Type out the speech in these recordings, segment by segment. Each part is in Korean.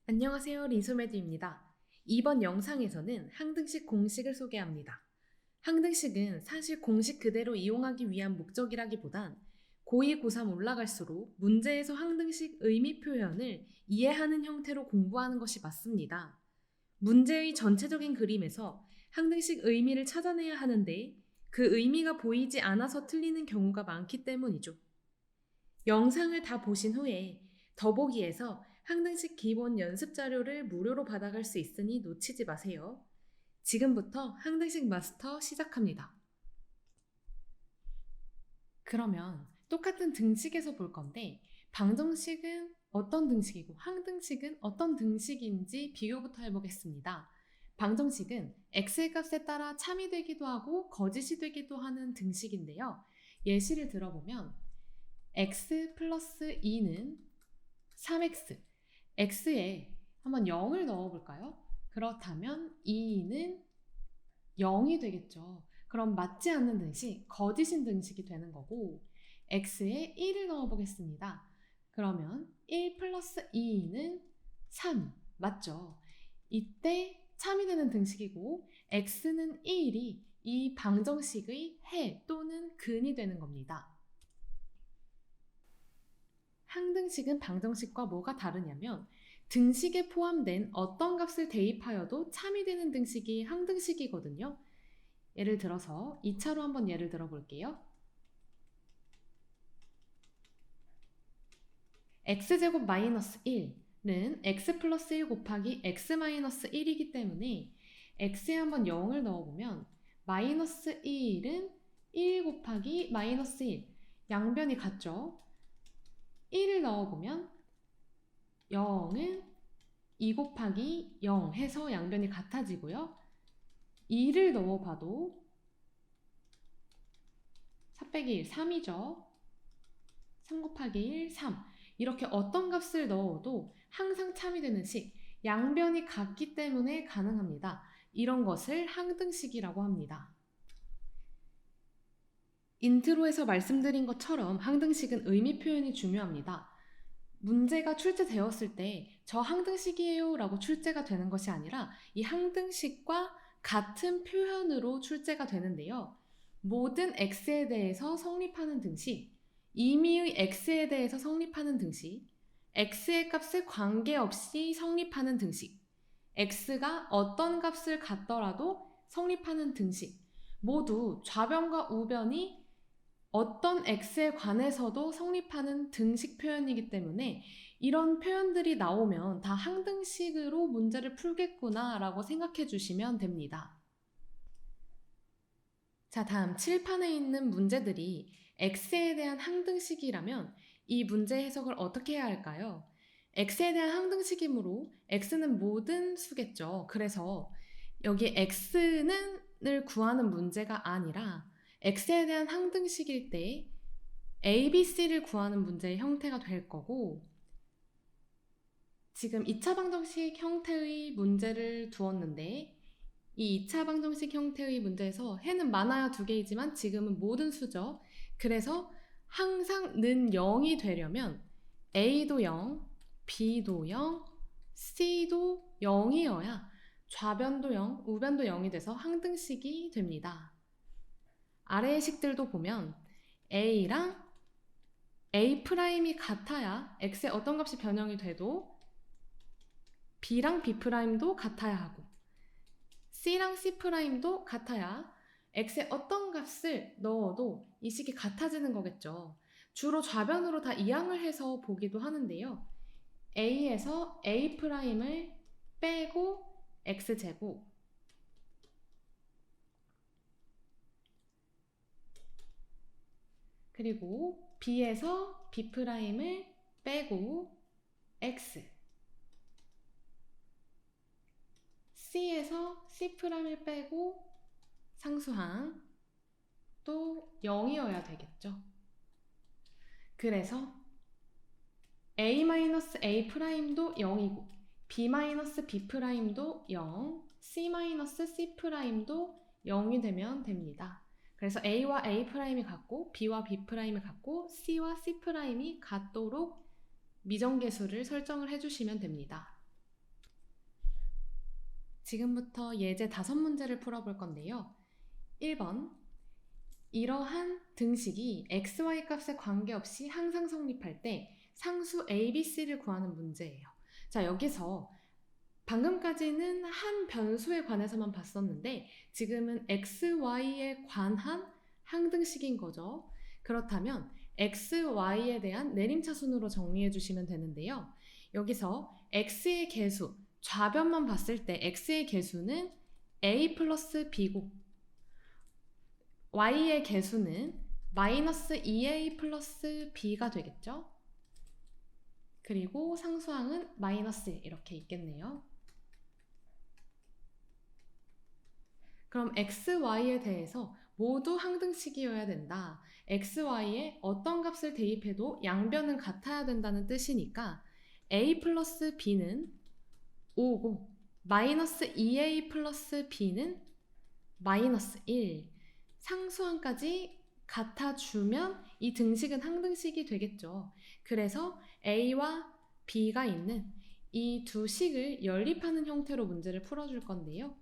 안녕하세요. 린소매드입니다. 이번 영상에서는 항등식 공식을 소개합니다. 항등식은 사실 공식 그대로 이용하기 위한 목적이라기보단 고2, 고3 올라갈수록 문제에서 항등식 의미 표현을 이해하는 형태로 공부하는 것이 맞습니다. 문제의 전체적인 그림에서 항등식 의미를 찾아내야 하는데 그 의미가 보이지 않아서 틀리는 경우가 많기 때문이죠. 영상을 다 보신 후에 더보기에서 항등식 기본 연습 자료를 무료로 받아갈 수 있으니 놓치지 마세요. 지금부터 항등식 마스터 시작합니다. 그러면 똑같은 등식에서 볼 건데 방정식은 어떤 등식이고 항등식은 어떤 등식인지 비교부터 해보겠습니다. 방정식은 x의 값에 따라 참이 되기도 하고 거짓이 되기도 하는 등식인데요. 예시를 들어보면 x 플러스 2는 3x, x에 한번 0을 넣어볼까요? 그렇다면 2는 0이 되겠죠. 그럼 맞지 않는 등식, 거짓인 등식이 되는 거고 x에 1을 넣어보겠습니다. 그러면 1 플러스 2는 3, 맞죠? 이때 참이 되는 등식이고 x는 1이 이 방정식의 해 또는 근이 되는 겁니다. 항등식은 방정식과 뭐가 다르냐면 등식에 포함된 어떤 값을 대입하여도 참이 되는 등식이 항등식이거든요. 예를 들어서 2차로 한번 예를 들어 볼게요. x제곱 마이너스 1는 x 플러스 1 곱하기 x 마이너스 1이기 때문에 x에 한번 0을 넣어보면 마이너스 1은 1 곱하기 마이너스 1, 양변이 같죠? 1을 넣어보면 0은 2 곱하기 0 해서 양변이 같아지고요. 2를 넣어봐도 4 빼기 1, 3이죠. 3 곱하기 1, 3. 이렇게 어떤 값을 넣어도 항상 참이 되는 식, 양변이 같기 때문에 가능합니다. 이런 것을 항등식이라고 합니다. 인트로에서 말씀드린 것처럼 항등식은 의미 표현이 중요합니다. 문제가 출제되었을 때 저 항등식이에요 라고 출제가 되는 것이 아니라 이 항등식과 같은 표현으로 출제가 되는데요. 모든 x에 대해서 성립하는 등식, 임의의 x에 대해서 성립하는 등식, x의 값에 관계없이 성립하는 등식, x가 어떤 값을 갖더라도 성립하는 등식, 모두 좌변과 우변이 어떤 x에 관해서도 성립하는 등식 표현이기 때문에 이런 표현들이 나오면 다 항등식으로 문제를 풀겠구나 라고 생각해 주시면 됩니다. 자, 다음 칠판에 있는 문제들이 x에 대한 항등식이라면 이 문제 해석을 어떻게 해야 할까요? x에 대한 항등식이므로 x는 모든 수겠죠. 그래서 여기 x는을 구하는 문제가 아니라 x에 대한 항등식일 때 a, b, c를 구하는 문제의 형태가 될 거고 지금 2차 방정식 형태의 문제를 두었는데 이 2차 방정식 형태의 문제에서 해는 많아야 2개이지만 지금은 모든 수죠. 그래서 항상 는 0이 되려면 A도 0, B도 0, C도 0이어야 좌변도 0, 우변도 0이 돼서 항등식이 됩니다. 아래의 식들도 보면 A랑 A'이 같아야 X의 어떤 값이 변형이 돼도 B랑 B'도 같아야 하고 C랑 C'도 같아야 X의 어떤 값을 넣어도 이 식이 같아지는 거겠죠. 주로 좌변으로 다 이항을 해서 보기도 하는데요. A에서 A'을 빼고 X제곱 그리고 B에서 B'을 빼고 X C에서 C'을 빼고 상수항 또 0이어야 되겠죠. 그래서 A-A'도 0이고 B-B'도 0, C-C'도 0이 되면 됩니다. 그래서 A와 A'이 같고 B와 B'이 같고 C와 C'이 같도록 미정계수를 설정을 해주시면 됩니다. 지금부터 예제 5문제를 풀어볼 건데요. 1번, 이러한 등식이 xy 값에 관계없이 항상 성립할 때 상수 abc를 구하는 문제예요. 자, 여기서 방금까지는 한 변수에 관해서만 봤었는데 지금은 xy에 관한 항등식인 거죠. 그렇다면 xy에 대한 내림차순으로 정리해 주시면 되는데요. 여기서 x의 개수, 좌변만 봤을 때 x의 개수는 a 플러스 b고 y의 개수는 마이너스 2a 플러스 b가 되겠죠. 그리고 상수항은 마이너스 1 이렇게 있겠네요. 그럼 xy에 대해서 모두 항등식이어야 된다. xy에 어떤 값을 대입해도 양변은 같아야 된다는 뜻이니까 a 플러스 b는 5고 마이너스 2a 플러스 b는 마이너스 1. 상수항까지 같아주면 이 등식은 항등식이 되겠죠. 그래서 a와 b가 있는 이 두 식을 연립하는 형태로 문제를 풀어줄 건데요.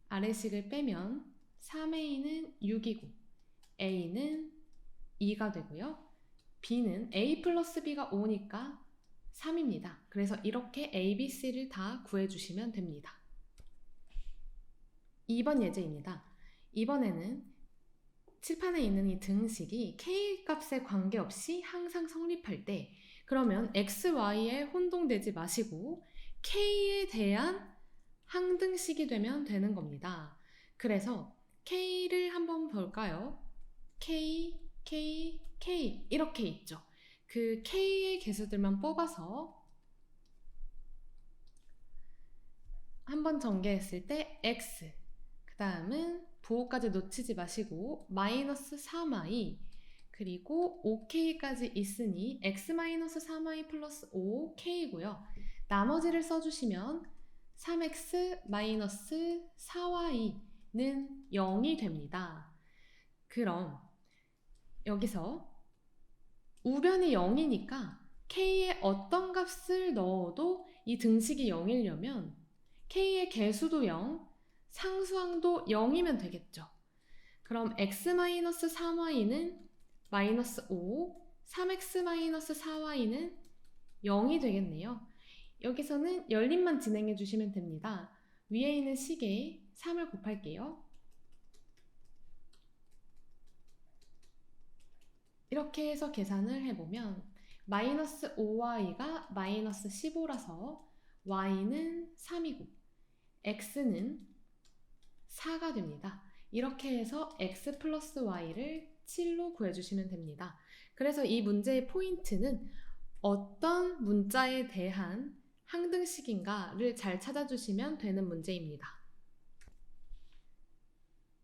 아래식을 빼면 3a는 6이고 a는 2가 되고요. b는 a 플러스 b가 5니까 3입니다. 그래서 이렇게 a, b, c를 다 구해주시면 됩니다. 2번 예제입니다. 이번에는 칠판에 있는 이 등식이 k 값에 관계없이 항상 성립할 때 그러면 x, y에 혼동되지 마시고 k에 대한 항등식이 되면 되는 겁니다. 그래서 k를 한번 볼까요? k, k, k 이렇게 있죠. 그 k의 개수들만 뽑아서 한번 전개했을 때 x, 그 다음은 부호까지 놓치지 마시고 마이너스 3i 그리고 5k까지 있으니 x-3i 플러스 5k고요. 나머지를 써주시면 3x-4y는 0이 됩니다. 그럼 여기서 우변이 0이니까 k에 어떤 값을 넣어도 이 등식이 0이려면 k의 개수도 0, 상수항도 0이면 되겠죠. 그럼 x-3y는 마이너스 5, 3x-4y는 0이 되겠네요. 여기서는 연립만 진행해 주시면 됩니다. 위에 있는 식에 3을 곱할게요. 이렇게 해서 계산을 해보면 마이너스 5y가 마이너스 15라서 y는 3이고 x는 4가 됩니다. 이렇게 해서 x 플러스 y를 7로 구해주시면 됩니다. 그래서 이 문제의 포인트는 어떤 문자에 대한 항등식인가를 잘 찾아주시면 되는 문제입니다.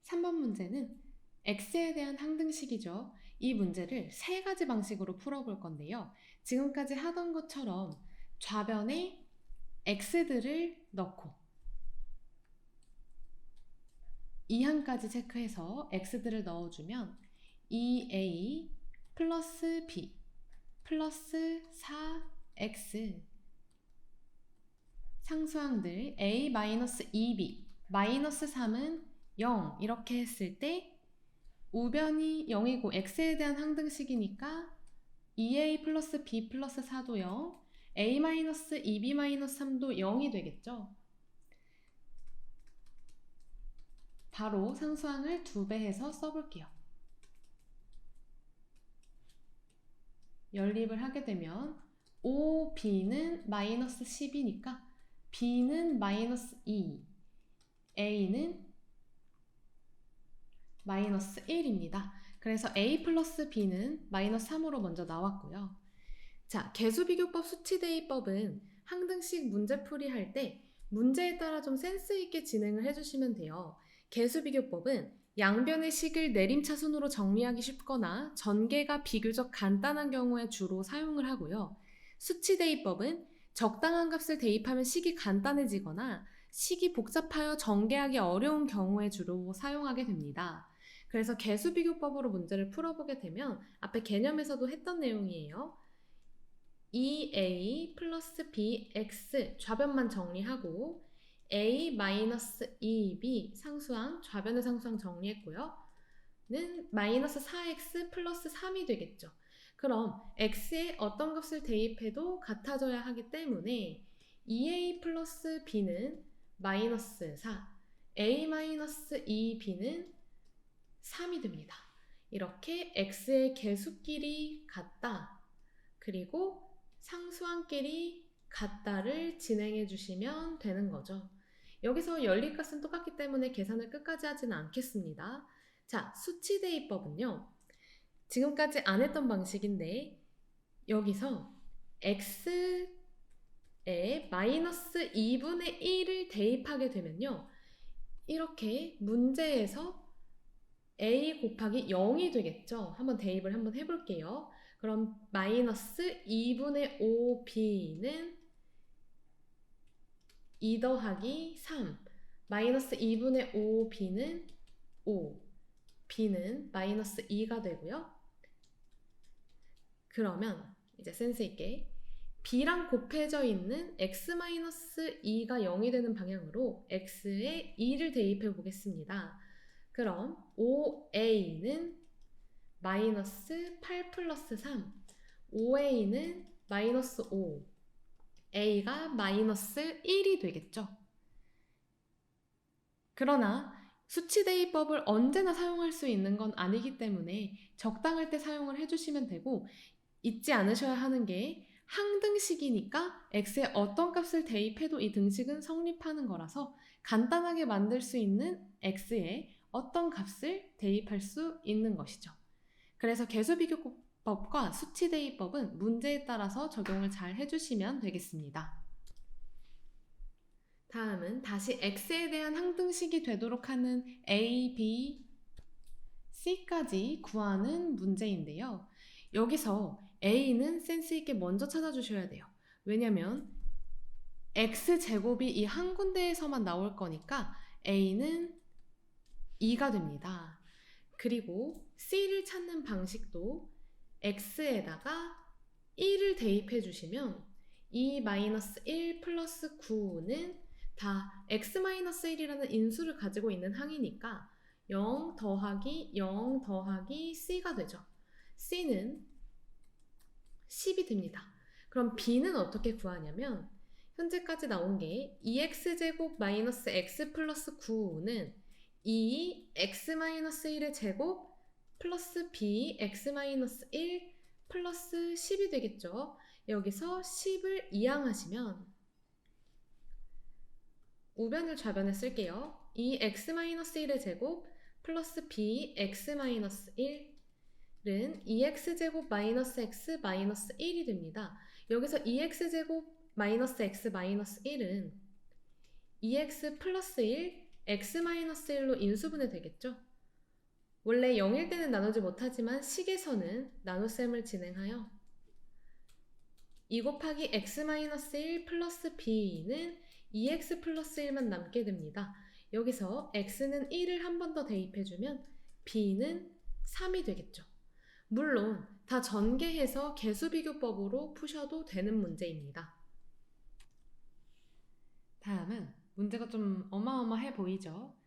3번 문제는 x에 대한 항등식이죠. 이 문제를 3가지 방식으로 풀어볼 건데요. 지금까지 하던 것처럼 좌변에 x들을 넣고 이항까지 체크해서 x들을 넣어주면 2a 플러스 b 플러스 4x 상수항들 a 마이너스 2b 마이너스 3은 0 이렇게 했을 때 우변이 0이고 x에 대한 항등식이니까 2a 플러스 b 플러스 4도 0 a 마이너스 2b 마이너스 3도 0이 되겠죠. 바로 상수항을 2배 해서 써볼게요. 연립을 하게 되면 5b는 마이너스 10이니까 b는 마이너스 2, a는 마이너스 1입니다. 그래서 a 플러스 b는 마이너스 3으로 먼저 나왔고요. 자, 개수비교법 수치대입법은 항등식 문제풀이 할 때 문제에 따라 좀 센스 있게 진행을 해주시면 돼요. 개수비교법은 양변의 식을 내림차순으로 정리하기 쉽거나 전개가 비교적 간단한 경우에 주로 사용을 하고요. 수치대입법은 적당한 값을 대입하면 식이 간단해지거나 식이 복잡하여 전개하기 어려운 경우에 주로 사용하게 됩니다. 그래서 개수비교법으로 문제를 풀어보게 되면 앞에 개념에서도 했던 내용이에요. 2a 플러스 bx 좌변만 정리하고 a 마이너스 2b 상수항, 좌변의 상수항 정리했고요. 는 마이너스 4x 플러스 3이 되겠죠. 그럼 x에 어떤 값을 대입해도 같아져야 하기 때문에 2a 플러스 b는 마이너스 4, a 마이너스 2b는 3이 됩니다. 이렇게 x의 개수끼리 같다, 그리고 상수항끼리 같다를 진행해 주시면 되는 거죠. 여기서 연립값은 똑같기 때문에 계산을 끝까지 하지는 않겠습니다. 자, 수치 대입법은요, 지금까지 안 했던 방식인데 여기서 x에 마이너스 2분의 1을 대입하게 되면요, 이렇게 문제에서 a 곱하기 0이 되겠죠. 한번 대입을 한번 해볼게요. 그럼 마이너스 2분의 5b는 2 더하기 3, 마이너스 2분의 5b는 5, b는 마이너스 2가 되고요. 그러면 이제 센스 있게 b랑 곱해져 있는 x-2가 0이 되는 방향으로 x에 2를 대입해 보겠습니다. 그럼 5a는 마이너스 8 플러스 3, 5a는 마이너스 5, a가 마이너스 1이 되겠죠. 그러나 수치 대입법을 언제나 사용할 수 있는 건 아니기 때문에 적당할 때 사용을 해주시면 되고, 잊지 않으셔야 하는 게 항등식이니까 x에 어떤 값을 대입해도 이 등식은 성립하는 거라서 간단하게 만들 수 있는 x에 어떤 값을 대입할 수 있는 것이죠. 그래서 개수비교법과 수치 대입법은 문제에 따라서 적용을 잘 해주시면 되겠습니다. 다음은 다시 x에 대한 항등식이 되도록 하는 a, b, c까지 구하는 문제인데요. 여기서 a는 센스 있게 먼저 찾아주셔야 돼요. 왜냐면 x제곱이 이 한 군데에서만 나올 거니까 a는 2가 됩니다. 그리고 c를 찾는 방식도 x에다가 1을 대입해 주시면 2-1 플러스 9는 다 x-1이라는 인수를 가지고 있는 항이니까 0 더하기 0 더하기 c가 되죠. c는 10이 됩니다. 그럼 b는 어떻게 구하냐면 현재까지 나온 게 2x제곱 마이너스 x 플러스 9는 2x-1의 제곱 플러스 bx-1 플러스 10이 되겠죠. 여기서 10을 이항하시면 우변을 좌변에 쓸게요. 2x-1의 제곱 플러스 bx-1은 2x제곱 마이너스 x 마이너스 1이 됩니다. 여기서 2x제곱 마이너스 x 마이너스 1은 2x 플러스 1, x-1로 인수분해 되겠죠? 원래 0일 때는 나누지 못하지만 식에서는 나눗셈을 진행하여 2 곱하기 x-1 플러스 b는 2x 플러스 1만 남게 됩니다. 여기서 x는 1을 한 번 더 대입해주면 b는 3이 되겠죠. 물론 다 전개해서 개수비교법으로 푸셔도 되는 문제입니다. 다음은 문제가 좀 어마어마해 보이죠?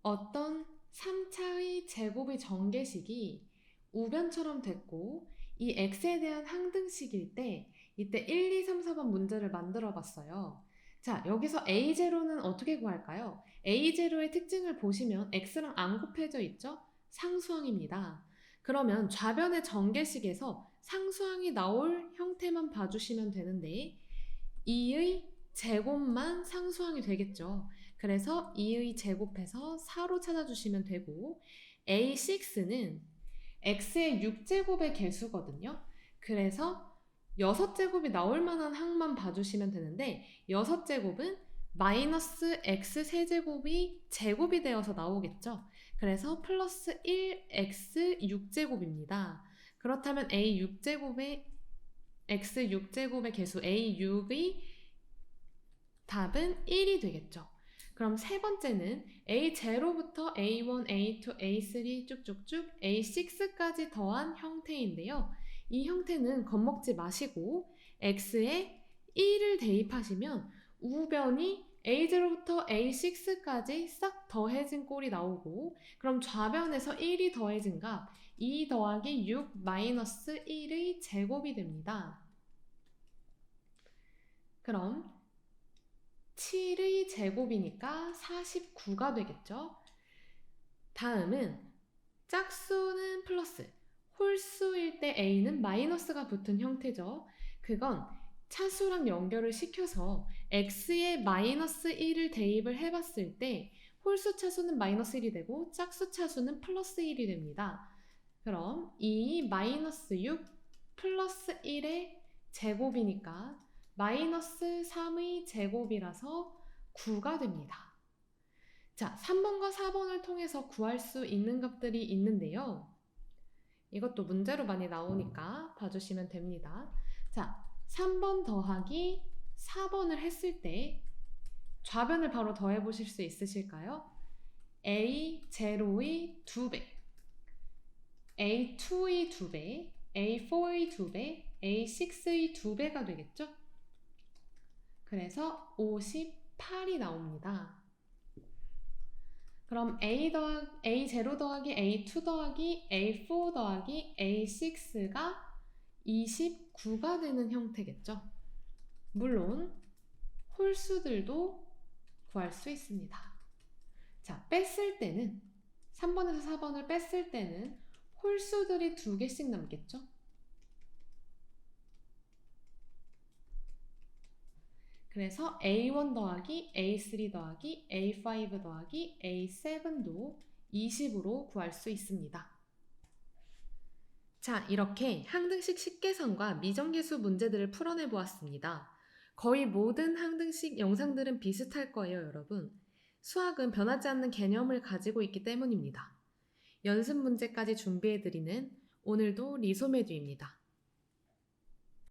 어떤 3차의 제곱의 전개식이 우변처럼 됐고 이 x에 대한 항등식일 때 이때 1, 2, 3, 4번 문제를 만들어 봤어요. 자, 여기서 a0는 어떻게 구할까요? a0의 특징을 보시면 x랑 안 곱해져 있죠? 상수항입니다. 그러면 좌변의 전개식에서 상수항이 나올 형태만 봐주시면 되는데 2의 제곱만 상수항이 되겠죠. 그래서 2의 제곱해서 4로 찾아주시면 되고, a6는 x의 6제곱의 개수거든요. 그래서 6제곱이 나올 만한 항만 봐주시면 되는데 6제곱은 마이너스 x 세제곱이 제곱이 되어서 나오겠죠. 그래서 플러스 1x 6제곱입니다. 그렇다면 a 6제곱의 x 6제곱의 개수 a6의 답은 1이 되겠죠. 그럼 세 번째는 A0부터 A1, A2, A3 쭉쭉쭉 A6까지 더한 형태인데요. 이 형태는 겁먹지 마시고 x에 1을 대입하시면 우변이 a0부터 a6까지 싹 더해진 꼴이 나오고, 그럼 좌변에서 1이 더해진 값 2 더하기 6 마이너스 1의 제곱이 됩니다. 그럼 7의 제곱이니까 49가 되겠죠. 다음은 짝수는 플러스, 홀수일 때 a는 마이너스가 붙은 형태죠. 그건 차수랑 연결을 시켜서 x에 마이너스 1을 대입을 해봤을 때 홀수 차수는 마이너스 1이 되고 짝수 차수는 플러스 1이 됩니다. 그럼 2 마이너스 6 플러스 1의 제곱이니까 마이너스 3의 제곱이라서 9가 됩니다. 자, 3번과 4번을 통해서 구할 수 있는 값들이 있는데요. 이것도 문제로 많이 나오니까 봐주시면 됩니다. 자, 3번 더하기 4번을 했을 때 좌변을 바로 더해보실 수 있으실까요? A0의 2배, A2의 2배, A4의 2배, A6의 2배가 되겠죠? 그래서 58이 나옵니다. 그럼 A0 더하기 A2 더하기 A4 더하기 A6가 29가 되는 형태겠죠. 물론 홀수들도 구할 수 있습니다. 자, 뺐을 때는 3번에서 4번을 뺐을 때는 홀수들이 2개씩 남겠죠. 그래서 A1 더하기 A3 더하기 A5 더하기 A7도 20으로 구할 수 있습니다. 자, 이렇게 항등식 식계산과 미정계수 문제들을 풀어내 보았습니다. 거의 모든 항등식 영상들은 비슷할 거예요, 여러분. 수학은 변하지 않는 개념을 가지고 있기 때문입니다. 연습 문제까지 준비해드리는 오늘도 리소매듀입니다.